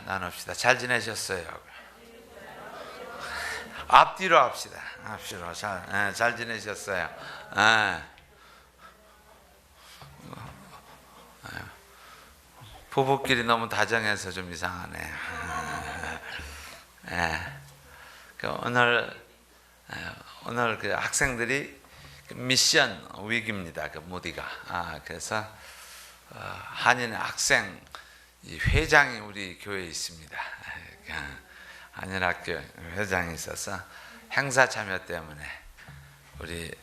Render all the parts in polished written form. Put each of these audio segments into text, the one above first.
나눕시다. 잘 지내셨어요? 앞뒤로 합시다. 앞뒤로 잘 지내셨어요? 부부끼리 너무 다정해서 좀 이상하네. 오늘 그 학생들이 미션 위기입니다. 그 무디가. 그래서 한인의 학생 회장이 우리 교회에 있습니다. 한인학교 회장이 있어서 행사 참여 때문에 우리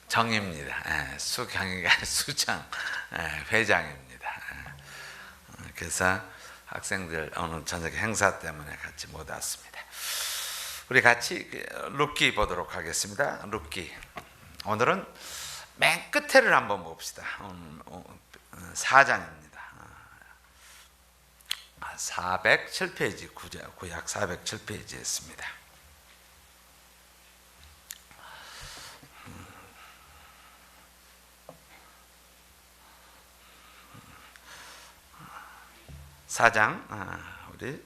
수정입니다. 수경이가 수정 회장입니다. 그래서 학생들 오늘 저녁 행사 때문에 같이 못 왔습니다. 우리 같이 룻기 보도록 하겠습니다. 룻기. 오늘은 맨 끝에를 한번 봅시다. 4장입니다. 407페이지, 구약 407페이지에 있습니다. 사장 우리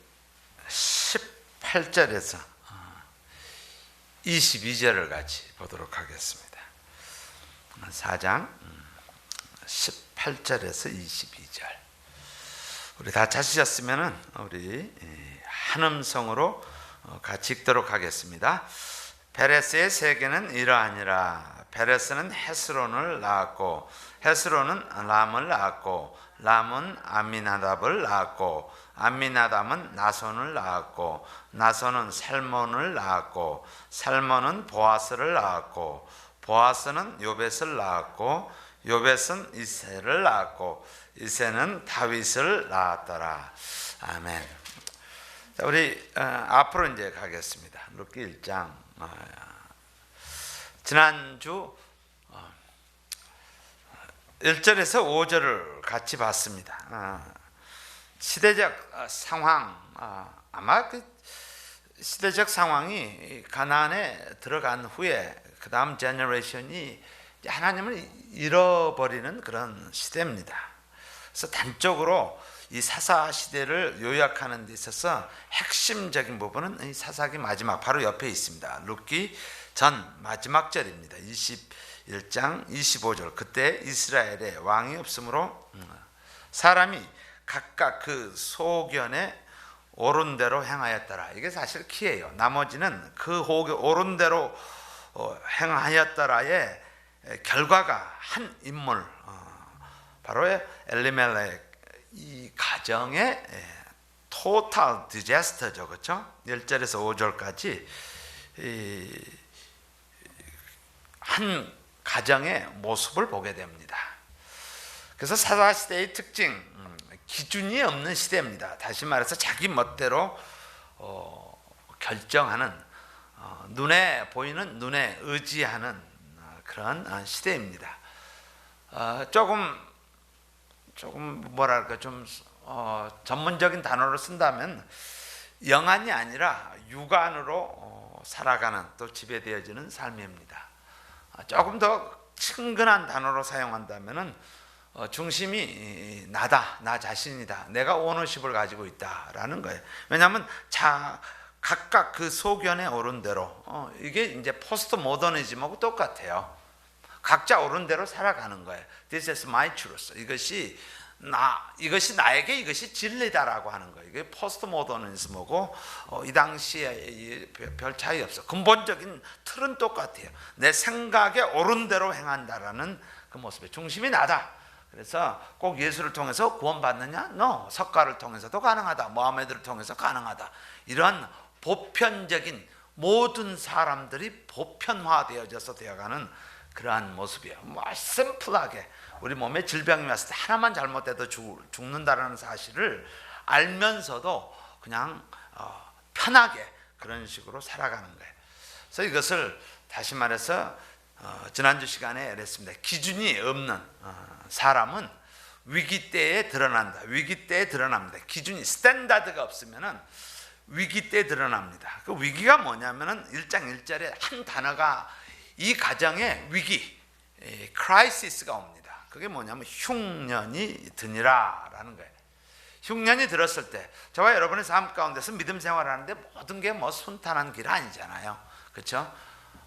18절에서 22절을 같이 보도록 하겠습니다. 4장 18절에서 22절. 우리 다 찾으셨으면은 우리 한 음성으로 같이 읽도록 하겠습니다. 베레스의 세계는 이러하니라. 베레스는 헤스론을 낳았고 헤스론은 람을 낳았고 람은 암미나답을 낳았고 암미나답은 나손을 낳았고 나손은 살몬을 낳았고 살몬은 보아스를 낳았고 보아스는 요벳을 낳았고 요벳은 이새를 낳았고 이새는 다윗을 낳았더라. 아멘. 자, 우리 앞으로 이제 가겠습니다. 룻기 1장. 지난주 1절에서 5절을 같이 봤습니다. 시대적 상황, 아마 그 시대적 상황이 가나안에 들어간 후에 그 다음 제너레이션이 하나님을 잃어버리는 그런 시대입니다. 그래서 단적으로 이 사사 시대를 요약하는 데 있어서 핵심적인 부분은 이 사사기 마지막 바로 옆에 있습니다. 룻기 전 마지막 절입니다. 21장 25절. 그때 이스라엘에 왕이 없으므로 사람이 각각 그 소견에 옳은 대로 행하였더라. 이게 사실 키예요. 나머지는 그 옳은 대로 행하였더라의 결과가 한 인물, 바로 엘리멜렉, 이 가정의 토탈 디자스터죠. 그렇죠? 1절에서 5절까지 한 가정의 모습을 보게 됩니다. 그래서 사사시대의 특징, 기준이 없는 시대입니다. 다시 말해서 자기 멋대로 결정하는, 눈에 보이는, 눈에 의지하는 그런 시대입니다. 조금 뭐랄까 좀 전문적인 단어로 쓴다면 영안이 아니라 육안으로 살아가는, 또 지배되어지는 삶입니다. 조금 더 친근한 단어로 사용한다면은 중심이 나다, 나 자신이다, 내가 오너십을 가지고 있다라는 거예요. 왜냐하면 각각 그 소견에 옳은 대로, 이게 이제 포스트 모더니즘하고 똑같아요. 각자 옳은 대로 살아가는 거예요. This is my truth. 이것이 나에게 이것이 진리다라고 하는 거예요. 이게 포스트 모더니즘하고 이 당시에 별 차이 없어. 근본적인 틀은 똑같아요. 내 생각에 옳은 대로 행한다라는 그 모습의 중심이 나다. 그래서 꼭 예수를 통해서 구원받느냐? No. 석가를 통해서도 가능하다. 모하메드를 통해서 가능하다. 이러한 보편적인 모든 사람들이 보편화되어져서 되어가는 그러한 모습이에요. 심플하게 우리 몸에 질병이 왔을 때 하나만 잘못돼도 죽는다라는 사실을 알면서도 그냥 편하게 그런 식으로 살아가는 거예요. 그래서 이것을 다시 말해서 지난주 시간에 그랬습니다. 기준이 없는 사람은 위기 때에 드러난다. 위기 때에 드러납니다. 기준이 스탠다드가 없으면은 위기 때에 드러납니다. 그 위기가 뭐냐면은 1장 1절에 한 단어가 이 가정에 위기, 크라이시스가 옵니다. 그게 뭐냐면 흉년이 드니라 라는 거예요. 흉년이 들었을 때 저와 여러분의 삶 가운데서 믿음 생활하는데 모든 게 뭐 순탄한 길 아니잖아요. 그렇죠?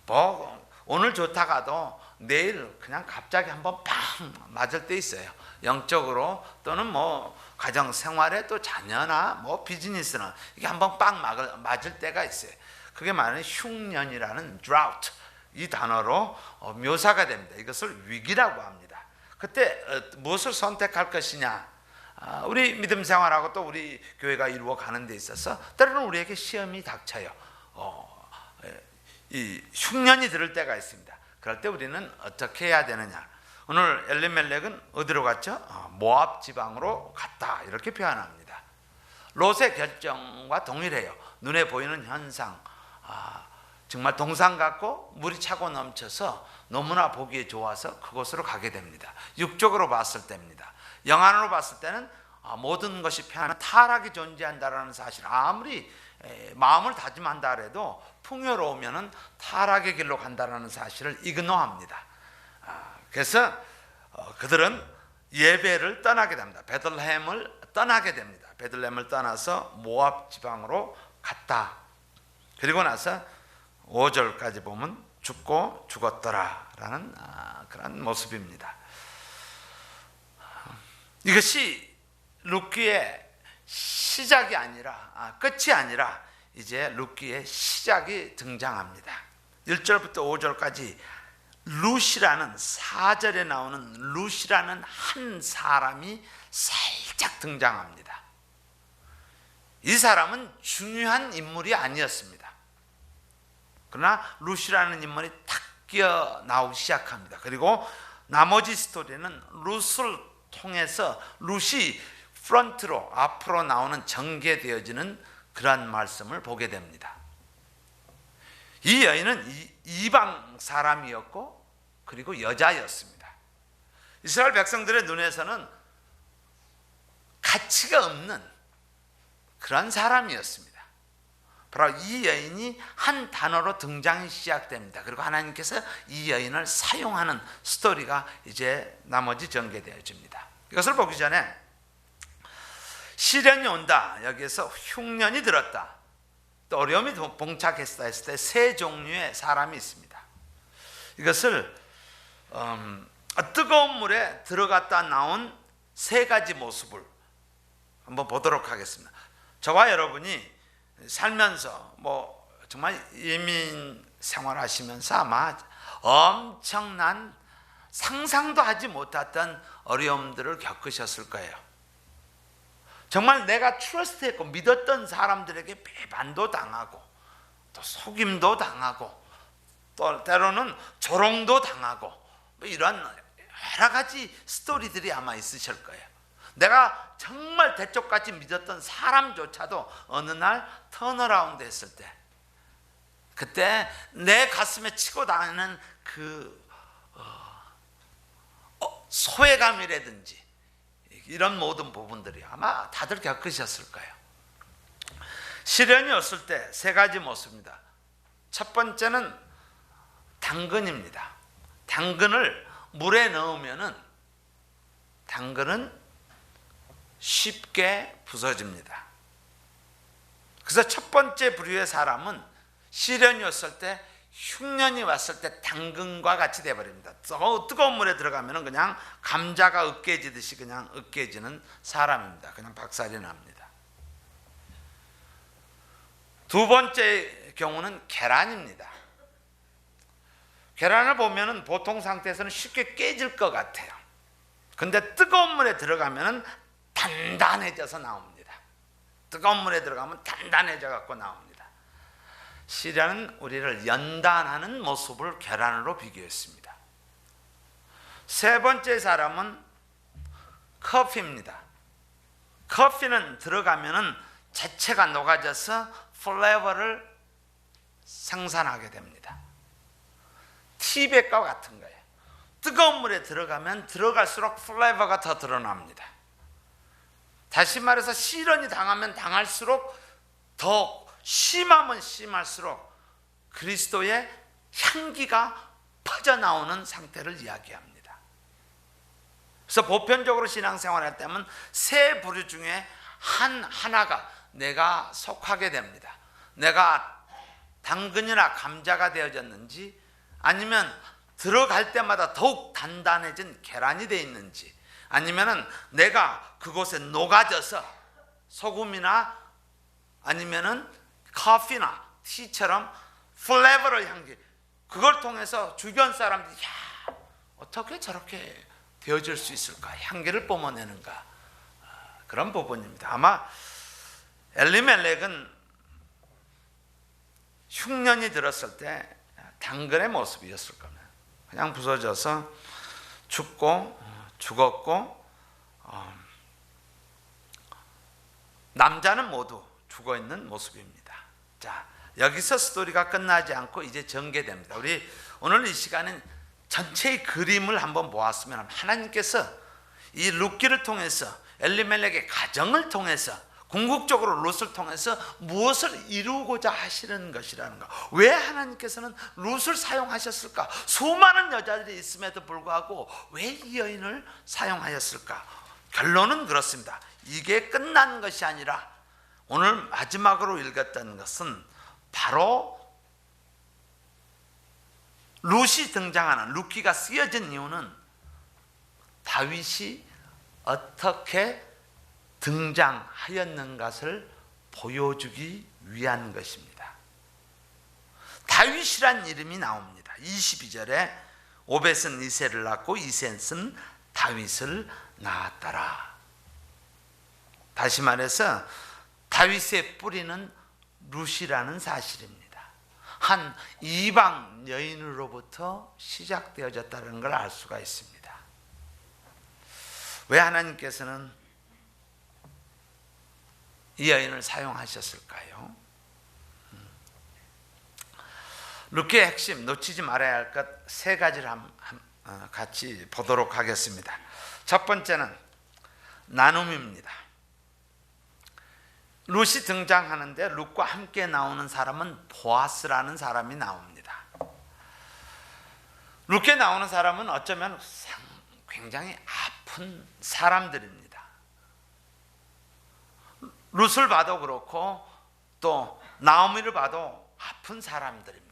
뭐 오늘 좋다가도 내일 그냥 갑자기 한번 팡 맞을 때 있어요. 영적으로 또는 뭐 가정 생활에 또 자녀나 뭐 비즈니스는 이게 한번 빵 맞을 때가 있어요. 그게 말하는 흉년이라는 drought 이 단어로 묘사가 됩니다. 이것을 위기라고 합니다. 그때 무엇을 선택할 것이냐? 우리 믿음 생활하고 또 우리 교회가 이루어 가는 데 있어서 때로는 우리에게 시험이 닥쳐요. 이 흉년이 들을 때가 있습니다. 그럴 때 우리는 어떻게 해야 되느냐? 오늘 엘리멜렉은 어디로 갔죠? 모압 지방으로 갔다 이렇게 표현합니다. 롯의 결정과 동일해요. 눈에 보이는 현상, 정말 동산 같고 물이 차고 넘쳐서 너무나 보기에 좋아서 그곳으로 가게 됩니다. 육적으로 봤을 때입니다. 영안으로 봤을 때는 모든 것이 편한 타락이 존재한다는 사실, 아무리 마음을 다짐한다 해도 풍요로우면 타락의 길로 간다는 사실을 이그노합니다. 그래서 그들은 예배를 떠나게 됩니다. 베들레헴을 떠나게 됩니다. 베들레헴을 떠나서 모압 지방으로 갔다. 그리고 나서 5절까지 보면 죽고 죽었더라 라는 그런 모습입니다. 이것이 룻기의 시작이 아니라 끝이 아니라 이제 룻기의 시작이 등장합니다. 1절부터 5절까지 룻이라는 4절에 나오는 룻이라는 한 사람이 살짝 등장합니다. 이 사람은 중요한 인물이 아니었습니다. 그러나 룻이라는 인물이 탁 끼어 나오기 시작합니다. 그리고 나머지 스토리는 룻을 통해서 룻이 프런트로 앞으로 나오는 전개되어지는 그러한 말씀을 보게 됩니다. 이 여인은 이방 사람이었고 그리고 여자였습니다. 이스라엘 백성들의 눈에서는 가치가 없는 그런 사람이었습니다. 바로 이 여인이 한 단어로 등장이 시작됩니다. 그리고 하나님께서 이 여인을 사용하는 스토리가 이제 나머지 전개되어집니다. 이것을 보기 전에 시련이 온다, 여기에서 흉년이 들었다, 또 어려움이 봉착했다 했을 때 세 종류의 사람이 있습니다. 이것을 뜨거운 물에 들어갔다 나온 세 가지 모습을 한번 보도록 하겠습니다. 저와 여러분이 살면서 뭐 정말 이민 생활하시면서 아마 엄청난 상상도 하지 못했던 어려움들을 겪으셨을 거예요. 정말 내가 트러스트했고 믿었던 사람들에게 배반도 당하고 또 속임도 당하고 또 때로는 조롱도 당하고 뭐 이런 여러 가지 스토리들이 아마 있으실 거예요. 내가 정말 대쪽같이 믿었던 사람조차도 어느 날 턴어라운드 했을 때, 그때 내 가슴에 치고 다니는 그 소외감이라든지 이런 모든 부분들이 아마 다들 겪으셨을 거예요. 시련이 왔을 때 세 가지 모습입니다. 첫 번째는 당근입니다. 당근을 물에 넣으면은 당근은 쉽게 부서집니다. 그래서 첫 번째 부류의 사람은 시련이 왔을 때, 흉년이 왔을 때 당근과 같이 되어버립니다. 뜨거운 물에 들어가면 그냥 감자가 으깨지듯이 그냥 으깨지는 사람입니다. 그냥 박살이 납니다. 두 번째 경우는 계란입니다. 계란을 보면 보통 상태에서는 쉽게 깨질 것 같아요. 근데 뜨거운 물에 들어가면 단단해져서 나옵니다. 뜨거운 물에 들어가면 단단해져 갖고 나옵니다. 시련은 우리를 연단하는 모습을 계란으로 비교했습니다. 세 번째 사람은 커피입니다. 커피는 들어가면은 자체가 녹아져서 플레이버를 생산하게 됩니다. 티백과 같은 거예요. 뜨거운 물에 들어가면 들어갈수록 플레이버가 더 드러납니다. 다시 말해서 시련이 당하면 당할수록 더 심하면 심할수록 그리스도의 향기가 퍼져나오는 상태를 이야기합니다. 그래서 보편적으로 신앙생활할 때면 세 부류 중에 하나가 내가 속하게 됩니다. 내가 당근이나 감자가 되어졌는지, 아니면 들어갈 때마다 더욱 단단해진 계란이 되어 있는지, 아니면은 내가 그곳에 녹아져서 소금이나 아니면은 커피나 티처럼 플레버럴 향기, 그걸 통해서 주변 사람들이 야, 어떻게 저렇게 되어질 수 있을까, 향기를 뿜어내는가, 그런 부분입니다. 아마 엘리멜렉은 흉년이 들었을 때 당근의 모습이었을 겁니다. 그냥 부서져서 죽었고 남자는 모두 죽어있는 모습입니다. 자, 여기서 스토리가 끝나지 않고 이제 전개됩니다. 우리 오늘 이 시간은 전체의 그림을 한번 보았으면, 하나님께서 이 룻기를 통해서, 엘리멜렉의 가정을 통해서, 궁극적으로 룻을 통해서 무엇을 이루고자 하시는 것이라는 것, 왜 하나님께서는 룻을 사용하셨을까, 수많은 여자들이 있음에도 불구하고 왜 이 여인을 사용하였을까. 결론은 그렇습니다. 이게 끝난 것이 아니라 오늘 마지막으로 읽었던 것은 바로 룻이 등장하는, 룻기가 쓰여진 이유는 다윗이 어떻게 등장하였는 것을 보여주기 위한 것입니다. 다윗이란 이름이 나옵니다. 22절에 오벳은 이새를 낳고 이셋은 다윗을 낳았더라. 다시 말해서 다윗의 뿌리는 룻이라는 사실입니다. 한 이방 여인으로부터 시작되어졌다는 걸 알 수가 있습니다. 왜 하나님께서는 이 여인을 사용하셨을까요? 룻기의 핵심, 놓치지 말아야 할 것 세 가지를 같이 보도록 하겠습니다. 첫 번째는 나눔입니다. 룻이 등장하는데 룻과 함께 나오는 사람은 보아스라는 사람이 나옵니다. 룻에 나오는 사람은 어쩌면 굉장히 아픈 사람들입니다. 룻을 봐도 그렇고 또 나오미를 봐도 아픈 사람들입니다.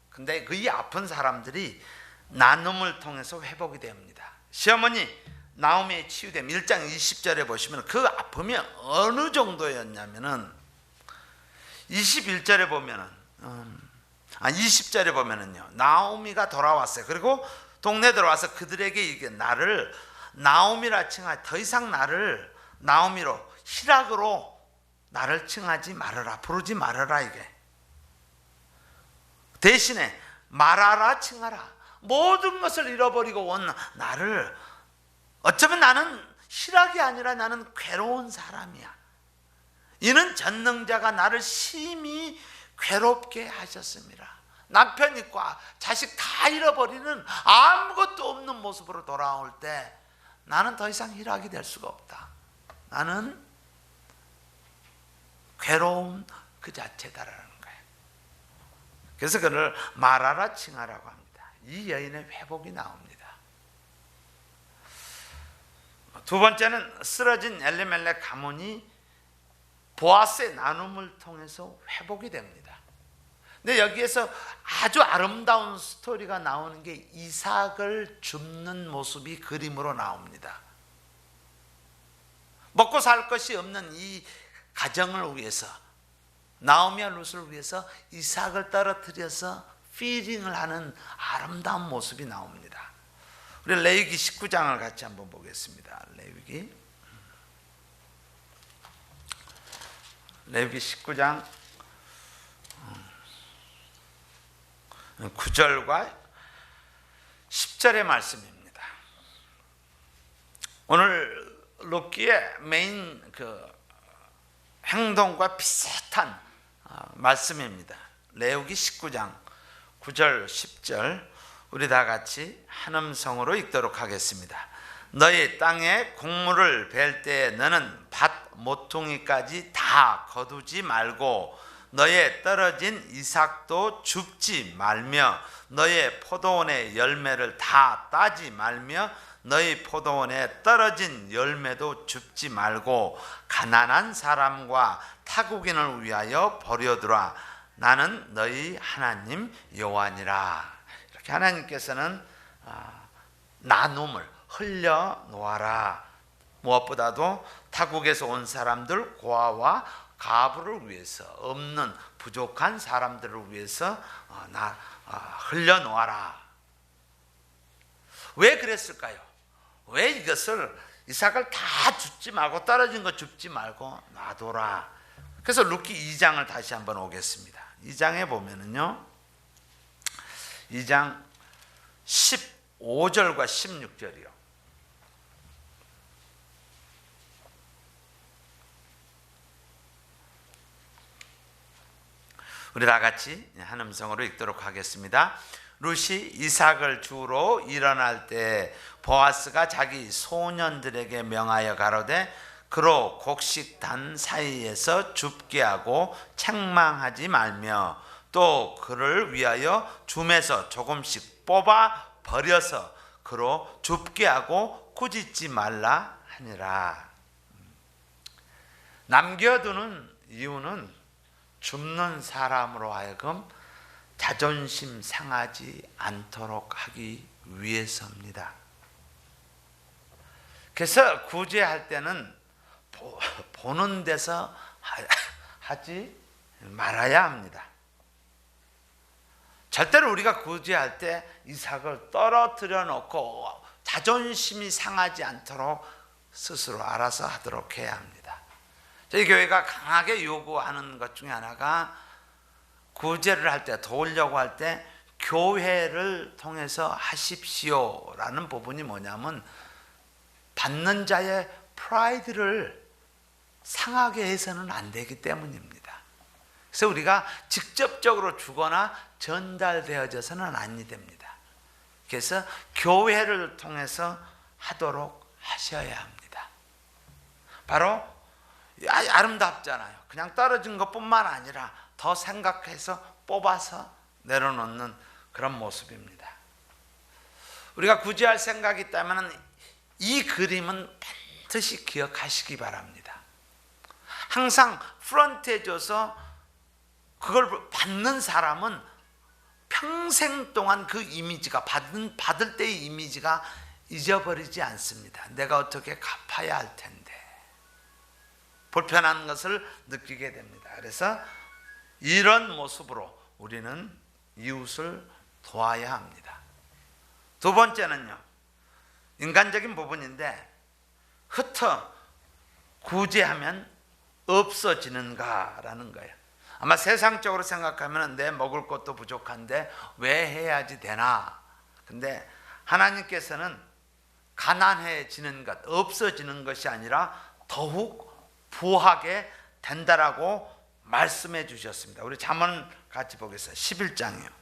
근데 그 이 아픈 사람들이 나눔을 통해서 회복이 됩니다. 시어머니 나오미의 치유됨 1장 20절에 보시면 그 아픔이 어느 정도였냐면은 21절에 보면은 20절에 보면은요, 나오미가 돌아왔어요. 그리고 동네 들어와서 그들에게 이게 나를 나오미라 칭하, 더 이상 나를 나오미로, 희락으로 나를 칭하지 말아라, 부르지 말아라. 이게 대신에 말하라, 칭하라. 모든 것을 잃어버리고 온 나를, 어쩌면 나는 희락이 아니라 나는 괴로운 사람이야. 이는 전능자가 나를 심히 괴롭게 하셨습니다. 남편 있고 자식 다 잃어버리는 아무것도 없는 모습으로 돌아올 때 나는 더 이상 희락이 될 수가 없다. 나는 괴로움 그 자체다라는 거예요. 그래서 그를 말하라, 칭하라고 합니다. 이 여인의 회복이 나옵니다. 두 번째는 쓰러진 엘리멜렉 가문이 보아스의 나눔을 통해서 회복이 됩니다. 근데 여기에서 아주 아름다운 스토리가 나오는 게 이삭을 줍는 모습이 그림으로 나옵니다. 먹고 살 것이 없는 이 가정을 위해서, 나오미와 룻을 위해서 이삭을 떨어뜨려서 피딩을 하는 아름다운 모습이 나옵니다. 우리 레위기 19장을 같이 한번 보겠습니다. 레위기 19장 9절과 10절의 말씀입니다. 오늘 룻기의 메인 행동과 비슷한 말씀입니다. 레위기 19장 9절 10절 우리 다 같이 한 음성으로 읽도록 하겠습니다. 너희 땅에 곡물을 벨 때에 너는 밭 모퉁이까지 다 거두지 말고 너의 떨어진 이삭도 줍지 말며 너의 포도원의 열매를 다 따지 말며 너희 포도원에 떨어진 열매도 줍지 말고 가난한 사람과 타국인을 위하여 버려두라. 나는 너희 하나님 여호와니라. 이렇게 하나님께서는 나눔을 흘려 놓아라. 무엇보다도 타국에서 온 사람들, 고아와 가부를 위해서, 없는 부족한 사람들을 위해서 흘려 놓아라. 왜 그랬을까요? 왜 이것을 이삭을 다 줍지 말고 떨어진 거 줍지 말고 놔둬라. 그래서 룻기 2장을 다시 한번 오겠습니다. 2장에 보면은요, 2장 15절과 16절이요. 우리 다 같이 한 음성으로 읽도록 하겠습니다. 룻이 이삭을 주로 일어날 때 보아스가 자기 소년들에게 명하여 가로되 그로 곡식단 사이에서 줍게 하고 책망하지 말며 또 그를 위하여 줌에서 조금씩 뽑아 버려서 그로 줍게 하고 꾸짖지 말라 하니라. 남겨두는 이유는 줍는 사람으로 하여금 자존심 상하지 않도록 하기 위해서입니다. 그래서 구제할 때는 보는 데서 하지 말아야 합니다. 절대로 우리가 구제할 때 이삭을 떨어뜨려 놓고 자존심이 상하지 않도록 스스로 알아서 하도록 해야 합니다. 저희 교회가 강하게 요구하는 것 중에 하나가 구제를 할 때, 도우려고 할 때 교회를 통해서 하십시오라는 부분이 뭐냐면 받는 자의 프라이드를 상하게 해서는 안 되기 때문입니다. 그래서 우리가 직접적으로 주거나 전달되어져서는 아니 됩니다. 그래서 교회를 통해서 하도록 하셔야 합니다. 바로 아름답잖아요. 그냥 떨어진 것뿐만 아니라 더 생각해서 뽑아서 내려놓는 그런 모습입니다. 우리가 구제할 생각이 있다면 이 그림은 반드시 기억하시기 바랍니다. 항상 프런트에 줘서 그걸 받는 사람은 평생 동안 그 이미지가 받을 때의 이미지가 잊어버리지 않습니다. 내가 어떻게 갚아야 할 텐데 불편한 것을 느끼게 됩니다. 그래서 이런 모습으로 우리는 이웃을 도와야 합니다. 두 번째는요, 인간적인 부분인데 흩어 구제하면 없어지는가라는 거예요. 아마 세상적으로 생각하면 내 먹을 것도 부족한데 왜 해야지 되나. 근데 하나님께서는 가난해지는 것, 없어지는 것이 아니라 더욱 부하게 된다라고 말씀해 주셨습니다. 우리 잠언 같이 보겠습니다. 11장이요.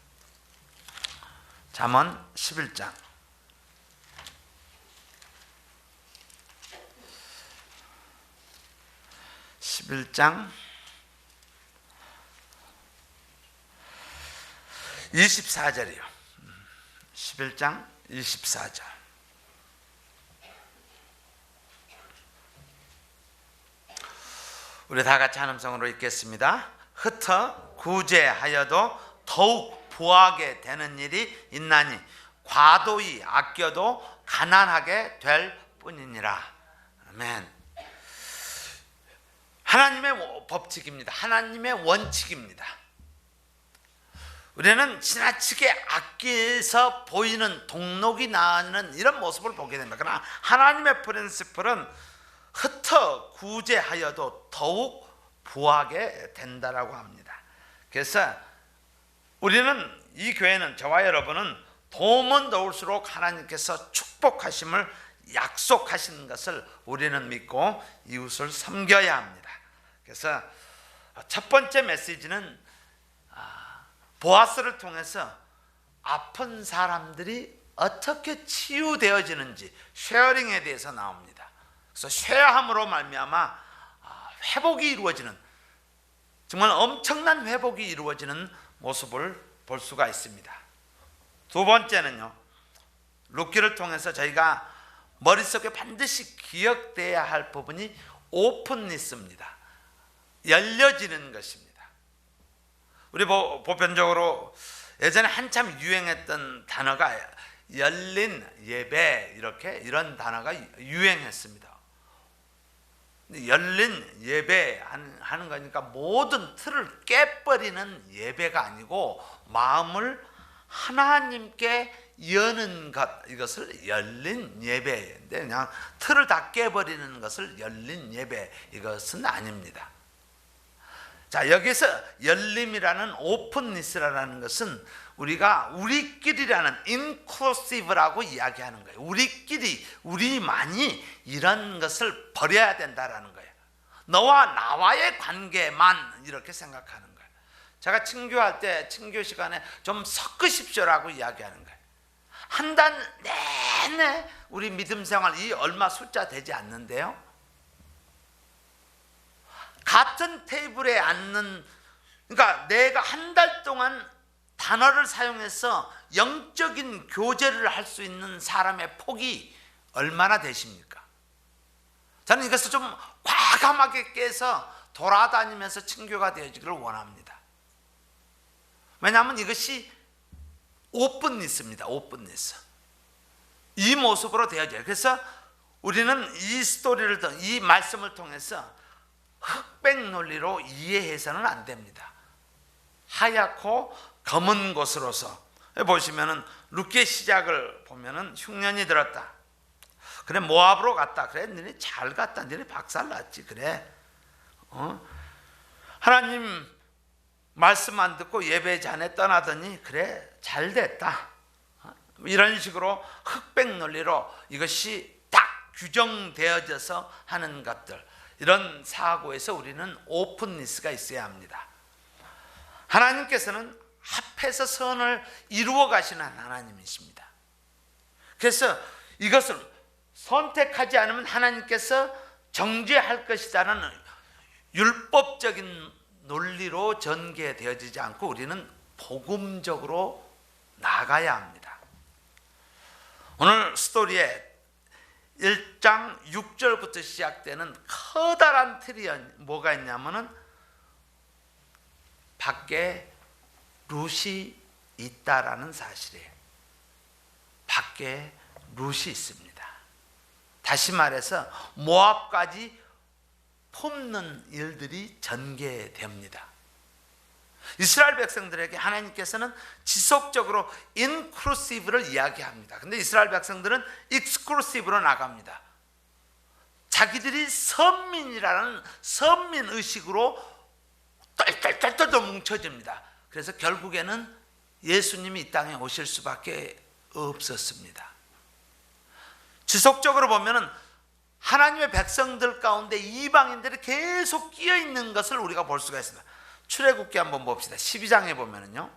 잠언 11장. 11장 24절이요. 11장 24절. 우리 다 같이 한 음성으로 읽겠습니다. 흩어 구제하여도 더욱 부하게 되는 일이 있나니 과도히 아껴도 가난하게 될 뿐이니라. 아멘. 하나님의 법칙입니다. 하나님의 원칙입니다. 우리는 지나치게 아껴서 보이는 동록이 나는 이런 모습을 보게 됩니다. 그러나 하나님의 프린시플은 흩어 구제하여도 더욱 부하게 된다라고 합니다. 그래서 우리는, 이 교회는, 저와 여러분은 도움은 도울수록 하나님께서 축복하심을 약속하시는 것을 우리는 믿고 이웃을 섬겨야 합니다. 그래서 첫 번째 메시지는 보아스를 통해서 아픈 사람들이 어떻게 치유되어지는지 쉐어링에 대해서 나옵니다. 그래서 쉐어함으로 말미암아 회복이 이루어지는, 정말 엄청난 회복이 이루어지는 모습을 볼 수가 있습니다. 두 번째는요, 룻기를 통해서 저희가 머릿속에 반드시 기억돼야 할 부분이 오픈니스입니다. 열려지는 것입니다. 우리 보편적으로 예전에 한참 유행했던 단어가 열린 예배, 이런 단어가 유행했습니다. 열린 예배 하는 거니까 모든 틀을 깨버리는 예배가 아니고 마음을 하나님께 여는 것, 이것을 열린 예배인데 그냥 틀을 다 깨버리는 것을 열린 예배, 이것은 아닙니다. 자, 여기서 열림이라는 오픈니스라는 것은 우리가 우리끼리라는 인클루시브라고 이야기하는 거예요. 우리끼리, 우리만이 이런 것을 버려야 된다라는 거예요. 너와 나와의 관계만 이렇게 생각하는 거예요. 제가 친교할 때 친교 시간에 좀 섞으십시오라고 이야기하는 거예요. 한 달 내내 우리 믿음 생활 이 얼마 숫자 되지 않는데요, 같은 테이블에 앉는, 그러니까 내가 한 달 동안 단어를 사용해서 영적인 교제를 할 수 있는 사람의 폭이 얼마나 되십니까? 저는 이것을 좀 과감하게 깨서 돌아다니면서 친교가 되어지기를 원합니다. 왜냐하면 이것이 오픈니스입니다. 오픈니스. 이 모습으로 되어져요. 그래서 우리는 이 스토리를, 이 말씀을 통해서 흑백 논리로 이해해서는 안 됩니다. 하얗고 검은 것으로서 보시면은 룻기의 시작을 보면은 흉년이 들었다. 그래, 모압으로 갔다. 그래, 너네 잘 갔다. 너네 박살났지. 그래, 하나님 말씀 안 듣고 예배 잔에 떠나더니 그래, 잘 됐다. 이런 식으로 흑백 논리로 이것이 딱 규정되어져서 하는 것들, 이런 사고에서 우리는 오픈니스가 있어야 합니다. 하나님께서는 합해서 선을 이루어 가시는 하나님이십니다. 그래서 이것을 선택하지 않으면 하나님께서 정죄할 것이다라는 율법적인 논리로 전개되어지지 않고 우리는 복음적으로 나가야 합니다. 오늘 스토리에 1장 6절부터 시작되는 커다란 틀이 뭐가 있냐면은 밖에 룻이 있다라는 사실이에요. 밖에 룻이 있습니다. 다시 말해서 모압까지 품는 일들이 전개됩니다. 이스라엘 백성들에게 하나님께서는 지속적으로 인클루시브를 이야기합니다. 근데 이스라엘 백성들은 익스클루시브로 나갑니다. 자기들이 선민이라는 선민 의식으로 똘똘똘똘 뭉쳐집니다. 그래서 결국에는 예수님이 이 땅에 오실 수밖에 없었습니다. 지속적으로 보면은 하나님의 백성들 가운데 이방인들이 계속 끼어 있는 것을 우리가 볼 수가 있습니다. 출애굽기 한번 봅시다. 12장에 보면은요,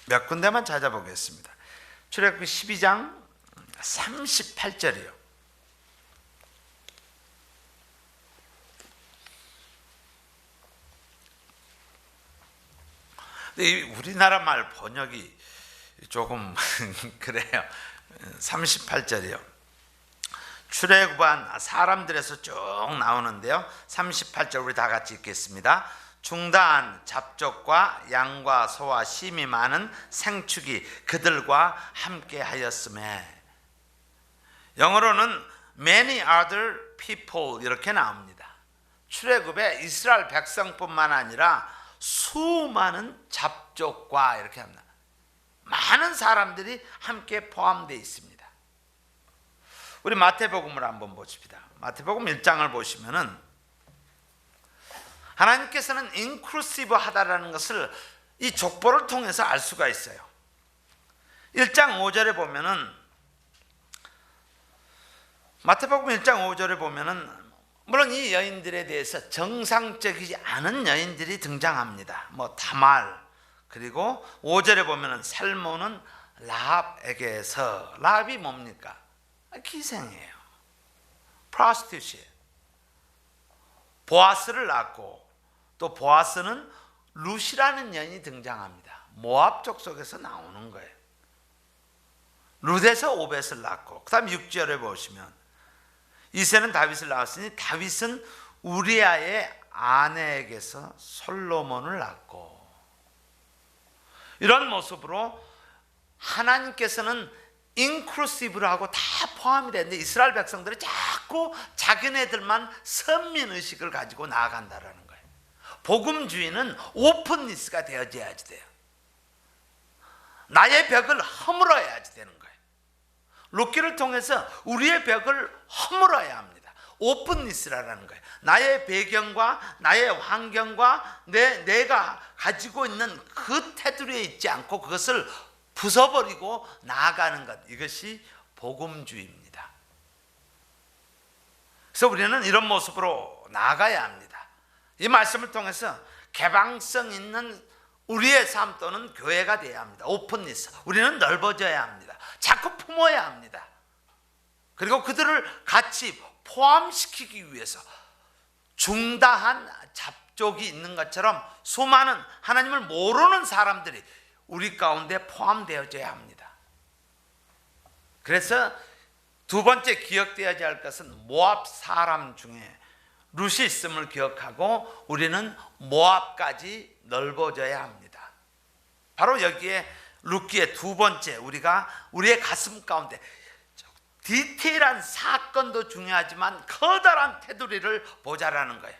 몇 군데만 찾아보겠습니다. 출애굽기 12장 38절이요. 우리나라 말 번역이 조금 그래요. 38절이요. 출애굽한 사람들에서 쭉 나오는데요, 38절 우리 다 같이 읽겠습니다. 중다한 잡족과 양과 소와 심이 많은 생축이 그들과 함께 하였음에, 영어로는 many other people 이렇게 나옵니다. 출애굽에 이스라엘 백성뿐만 아니라 수많은 잡족과 이렇게 합니다. 많은 사람들이 함께 포함되어 있습니다. 우리 마태복음을 한번 보십시다. 마태복음 1장을 보시면은 하나님께서는 인클루시브 하다라는 것을 이 족보를 통해서 알 수가 있어요. 1장 5절에 보면은, 마태복음 1장 5절에 보면은 물론 이 여인들에 대해서 정상적이지 않은 여인들이 등장합니다. 뭐 다말, 그리고 5절에 보면은 살모는 라합에게서, 라합이 뭡니까? 기생이에요. 프로스티튜트예요. 보아스를 낳고, 또 보아스는 룻이라는 여인이 등장합니다. 모압 족속에서 나오는 거예요. 룻에서 오벳을 낳고, 그 다음 6절에 보시면 이새는 다윗을 낳았으니 다윗은 우리아의 아내에게서 솔로몬을 낳고. 이런 모습으로 하나님께서는 인클루시브라고 다 포함이 되는데 이스라엘 백성들이 자꾸 자기네들만 선민의식을 가지고 나아간다라는 거예요. 복음주의는 오픈니스가 되어져야지 돼요. 나의 벽을 허물어야지 되는 거예요. 룻기를 통해서 우리의 벽을 허물어야 합니다. 오픈니스라는 거예요. 나의 배경과 나의 환경과 내가 가지고 있는 그 테두리에 있지 않고 그것을 부숴버리고 나아가는 것, 이것이 복음주의입니다. 그래서 우리는 이런 모습으로 나아가야 합니다. 이 말씀을 통해서 개방성 있는 우리의 삶 또는 교회가 되어야 합니다. 오픈니스, 우리는 넓어져야 합니다. 자꾸 품어야 합니다. 그리고 그들을 같이 포함시키기 위해서 중다한 잡족이 있는 것처럼 수많은 하나님을 모르는 사람들이 우리 가운데 포함되어져야 합니다. 그래서 두 번째 기억되어야 할 것은 모압 사람 중에 룻이 있음을 기억하고 우리는 모압까지 넓어져야 합니다. 바로 여기에 룻기의 두 번째, 우리가 우리의 가슴 가운데 디테일한 사건도 중요하지만 커다란 테두리를 보자라는 거예요.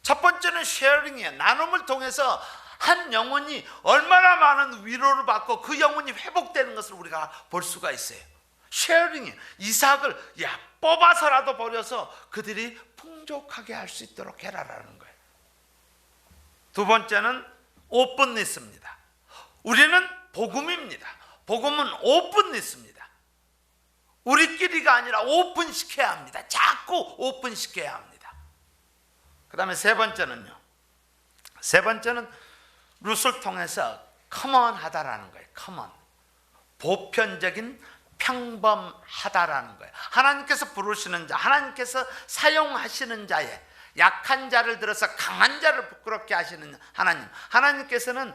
첫 번째는 쉐어링이에요. 나눔을 통해서 한 영혼이 얼마나 많은 위로를 받고 그 영혼이 회복되는 것을 우리가 볼 수가 있어요. 쉐어링이에요. 이삭을 뽑아서라도 버려서 그들이 풍족하게 할 수 있도록 해라라는 거예요. 두 번째는 오픈니스입니다. 우리는 복음입니다. 복음은 오픈니스입니다. 우리끼리가 아니라 오픈시켜야 합니다. 자꾸 오픈시켜야 합니다. 그 다음에 세 번째는요, 세 번째는 룻을 통해서 커먼하다라는 거예요. 커먼, 보편적인 평범하다라는 거예요. 하나님께서 부르시는 자, 하나님께서 사용하시는 자의 약한 자를 들어서 강한 자를 부끄럽게 하시는 하나님, 하나님께서는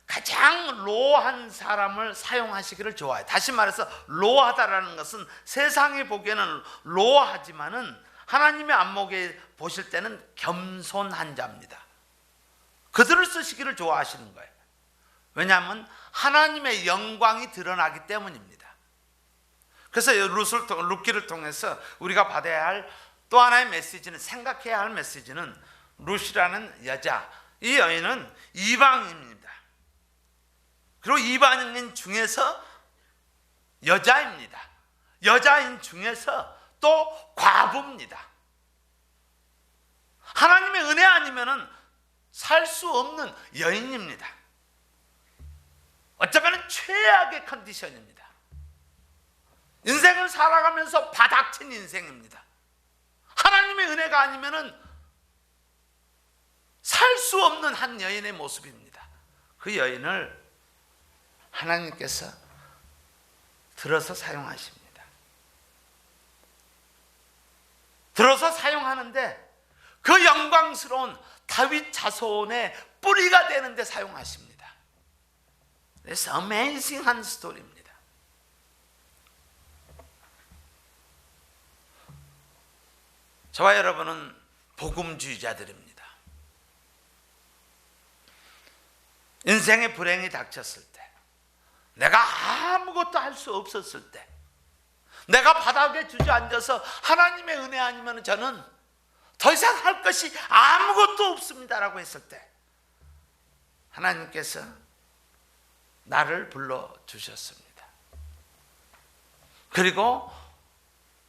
가장 로한 사람을 사용하시기를 좋아해요. 다시 말해서 로하다라는 것은 세상이 보기에는 로하지만은 하나님의 안목에 보실 때는 겸손한 자입니다. 그들을 쓰시기를 좋아하시는 거예요. 왜냐하면 하나님의 영광이 드러나기 때문입니다. 그래서 룻기를 통해서 우리가 받아야 할 또 하나의 메시지는, 생각해야 할 메시지는 룻이라는 여자, 이 여인은 이방인입니다. 그리고 이방인 중에서 여자입니다. 여자인 중에서 또 과부입니다. 하나님의 은혜 아니면은 살 수 없는 여인입니다. 어쩌면 최악의 컨디션입니다. 인생을 살아가면서 바닥친 인생입니다. 하나님의 은혜가 아니면은 살 수 없는 한 여인의 모습입니다. 그 여인을 하나님께서 들어서 사용하십니다. 들어서 사용하는데 그 영광스러운 다윗 자손의 뿌리가 되는데 사용하십니다. It's amazing한 스토리입니다. 저와 여러분은 복음주의자들입니다. 인생의 불행이 닥쳤을 때, 내가 아무것도 할 수 없었을 때, 내가 바닥에 주저앉아서 하나님의 은혜 아니면 저는 더 이상 할 것이 아무것도 없습니다라고 했을 때 하나님께서 나를 불러주셨습니다. 그리고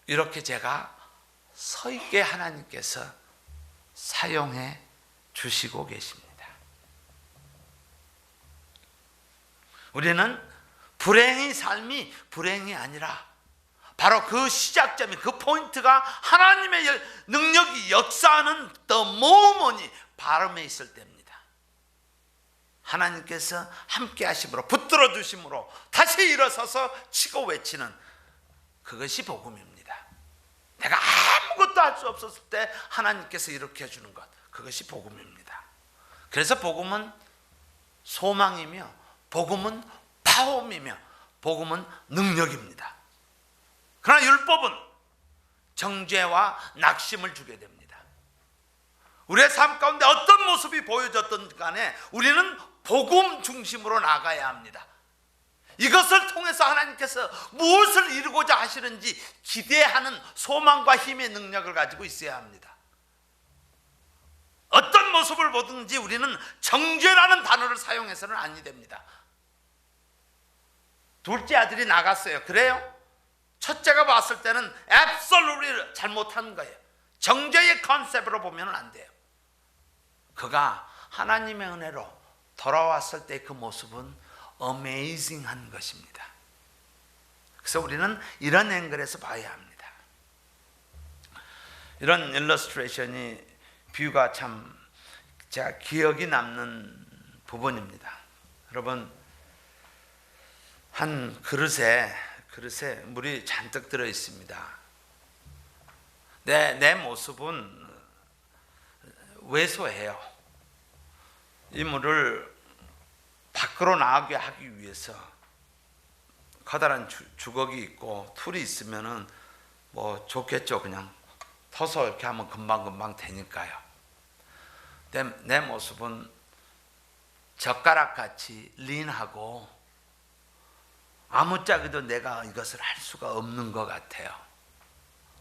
이렇게 제가 서 있게 하나님께서 사용해 주시고 계십니다. 우리는 불행의 삶이 불행이 아니라 바로 그 시작점이, 그 포인트가 하나님의 능력이 역사하는 the moment이 발음에 있을 때입니다. 하나님께서 함께 하심으로, 붙들어 주심으로 다시 일어서서 치고 외치는, 그것이 복음입니다. 내가 아무것도 할 수 없었을 때 하나님께서 일으켜 주는 것, 그것이 복음입니다. 그래서 복음은 소망이며, 복음은 파움이며, 복음은 능력입니다. 그러나 율법은 정죄와 낙심을 주게 됩니다. 우리의 삶 가운데 어떤 모습이 보여졌든 간에 우리는 복음 중심으로 나가야 합니다. 이것을 통해서 하나님께서 무엇을 이루고자 하시는지 기대하는 소망과 힘의 능력을 가지고 있어야 합니다. 어떤 모습을 보든지 우리는 정죄라는 단어를 사용해서는 아니 됩니다. 둘째 아들이 나갔어요. 그래요? 첫째가 봤을 때는 absolutely 잘못한 거예요. 정죄의 컨셉으로 보면 안 돼요. 그가 하나님의 은혜로 돌아왔을 때 그 모습은 어메이징한 것입니다. 그래서 우리는 이런 앵글에서 봐야 합니다. 이런 일러스트레이션이 뷰가 참 제가 기억이 남는 부분입니다. 여러분, 한 그릇에 물이 잔뜩 들어 있습니다. 내 모습은 왜소해요. 이 물을 밖으로 나가게 하기 위해서 커다란 주걱이 있고 툴이 있으면은 뭐 좋겠죠. 그냥 터서 이렇게 하면 금방 되니까요. 내 모습은 젓가락같이 린하고 아무짝에도 내가 이것을 할 수가 없는 것 같아요.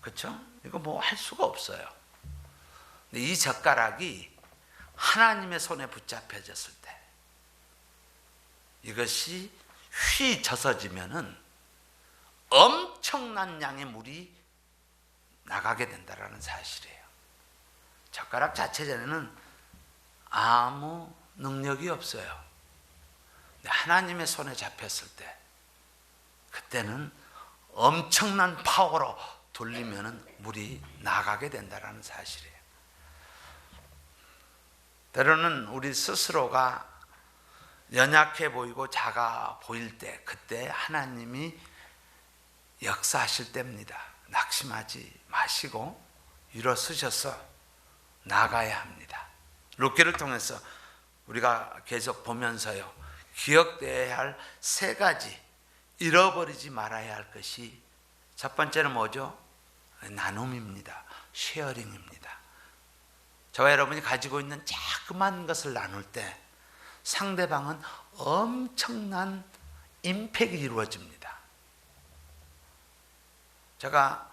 그렇죠? 이거 뭐 할 수가 없어요. 근데 이 젓가락이 하나님의 손에 붙잡혀졌을 때 이것이 휘 젖어지면은 엄청난 양의 물이 나가게 된다는 사실이에요. 젓가락 자체에는 아무 능력이 없어요. 근데 하나님의 손에 잡혔을 때 그때는 엄청난 파워로 돌리면은 물이 나가게 된다는 사실이에요. 때로는 우리 스스로가 연약해 보이고 작아 보일 때 그때 하나님이 역사하실 때입니다. 낙심하지 마시고 일어서셔서 나가야 합니다. 룻기를 통해서 우리가 계속 보면서요, 기억되어야 할 세 가지, 잃어버리지 말아야 할 것이, 첫 번째는 뭐죠? 나눔입니다. 쉐어링입니다. 저와 여러분이 가지고 있는 자그마한 것을 나눌 때 상대방은 엄청난 임팩이 이루어집니다. 제가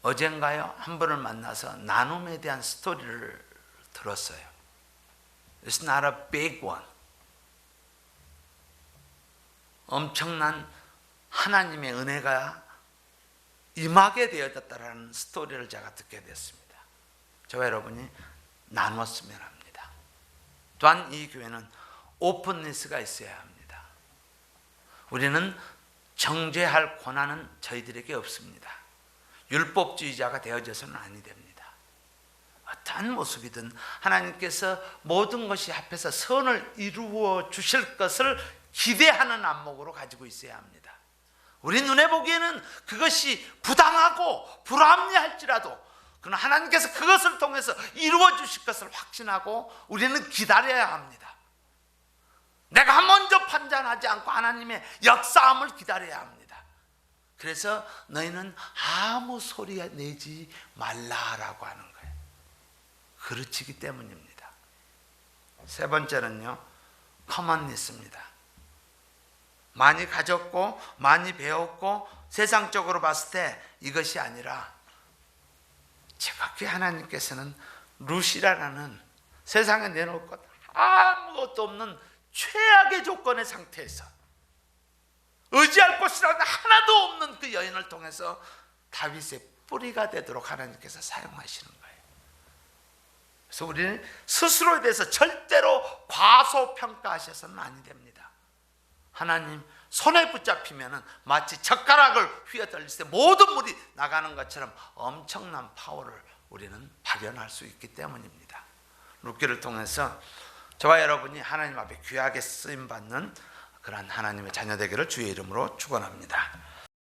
어젠가요, 한 분을 만나서 나눔에 대한 스토리를 들었어요. It's not a big one. 엄청난 하나님의 은혜가 임하게 되어졌다라는 스토리를 제가 듣게 됐습니다. 저와 여러분이 나눴으면 합니다. 또한 이 교회는 오픈니스가 있어야 합니다. 우리는 정죄할 권한은 저희들에게 없습니다. 율법주의자가 되어져서는 아니 됩니다. 어떠한 모습이든 하나님께서 모든 것이 합해서 선을 이루어 주실 것을 기대하는 안목으로 가지고 있어야 합니다. 우리 눈에 보기에는 그것이 부당하고 불합리할지라도 그러나 하나님께서 그것을 통해서 이루어 주실 것을 확신하고 우리는 기다려야 합니다. 내가 먼저 판단하지 않고 하나님의 역사함을 기다려야 합니다. 그래서 너희는 아무 소리 내지 말라라고 하는 거예요. 그렇지기 때문입니다. 세 번째는요, 커먼니스입니다. 많이 가졌고 많이 배웠고 세상적으로 봤을 때 이것이 아니라 정확히 하나님께서는 룻이라는 세상에 내놓을 것 아무것도 없는 최악의 조건의 상태에서 의지할 곳이라는 하나도 없는 그 여인을 통해서 다윗의 뿌리가 되도록 하나님께서 사용하시는 거예요. 그래서 우리는 스스로에 대해서 절대로 과소평가하셔서는 아니 됩니다. 하나님 손에 붙잡히면은 마치 젓가락을 휘어떨릴 때 모든 물이 나가는 것처럼 엄청난 파워를 우리는 발현할 수 있기 때문입니다. 룻기를 통해서 저와 여러분이 하나님 앞에 귀하게 쓰임 받는 그러한 하나님의 자녀 되기를 주의 이름으로 축원합니다.